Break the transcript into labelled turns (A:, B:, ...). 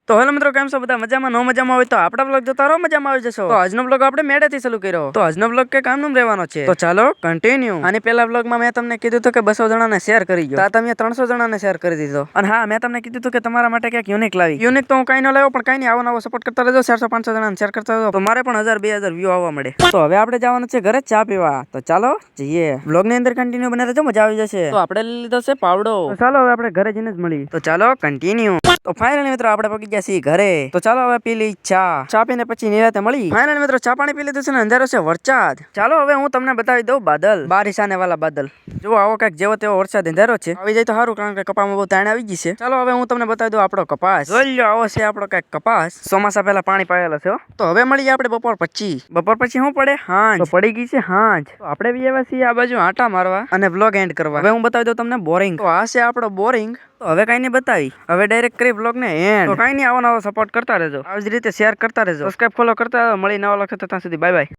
A: તો હેલો મિત્રો, કેમ છો બધા? મજામાં? નો મજામાં હોય તો આપણા બ્લોગ જોતા રહો, મજામાં આવી જશો. તો આજનો બ્લોગ આપણે મેળેથી ચાલુ કર્યો. તો આજનો બ્લોગ કે કામનું રહેવાનો છે, તો ચાલો કન્ટિન્યુ. આની પહેલા બ્લોગમાં મેં તમને કીધું હતું કે 200 જણાને શેર કરી ગયો, તમે 300 જણાને શેર કરી દીધો. અને હા, મેં તમને કીધું હતું કે તમારા માટે ક્યાંક યુનિક લાવી. યુનિક તો હું કઈ ન લાવ્યો, પણ કઈ નહીં, આવો નવો સપોર્ટ કરતા રહેજો. 400-500 જણાને શેર કરતા રહેજો, તો મારે પણ 1000-2000 વ્યૂ આવવા મળે. તો હવે આપણે જવાનું છે ઘરે ચા પીવા. તો ચાલો જઈએ. બ્લોગની અંદર કન્ટિન્યુ બને રહેજો, મજા આવી જશે. તો આપણે લીધો છે પાવડો. તો ચાલો હવે આપણે ઘરે જઈને જ મળી. તો ચાલો કન્ટિન્યુ. તો ફાઇનલી મિત્રો આપણે પગી ગયા છીએ ઘરે. તો ચાલો હવે પી લઈ ચા પીને પછી નિરાતે મળી. ફાઇનલી મિત્રો ચા પાણી પી લીધું છે ને અંધારો છે વરસાદ. ચાલો હવે હું તમને બતાવી દઉં બાદલ, બારિશ આને વાલા બાદલ. જો આવો કઈક જેવો તેવો વરસાદ અંધારો છે, આવી જાય તો સારું, કારણ કે કપામાં બહુ તાણ આવી ગઈ છે. ચાલો હવે હું તમને બતાવી દઉં આપણો કપાસ. જોઈ લો, આવો છે આપણો કઈક કપાસ. ચોમાસા પહેલા પાણી પાયેલો છે. તો હવે મળીએ આપણે બપોર પછી શું પડે? હાંજ. તો પડી ગઈ છે હાંજ. તો આપણે બી આવ્યા છીએ આ બાજુ આટા મારવા અને બ્લોગ એન્ડ કરવા. હવે હું બતાવી દઉં તમને બોરિંગ. તો આ છે આપણો બોરિંગ. તો હવે કઈ નહીં બતાવી, હવે ડાયરેક્ટ કરી બ્લોગ ને એન્ડ. તો કઈ નહીં, આવો નવો સપોર્ટ કરતા રહેજો, આવી જ રીતે શેર કરતા રહેજો, સબસ્ક્રાઇબ ફોલો કરતા રહેજો. મળી નવા લખો તો ત્યાં સુધી બાય બાય.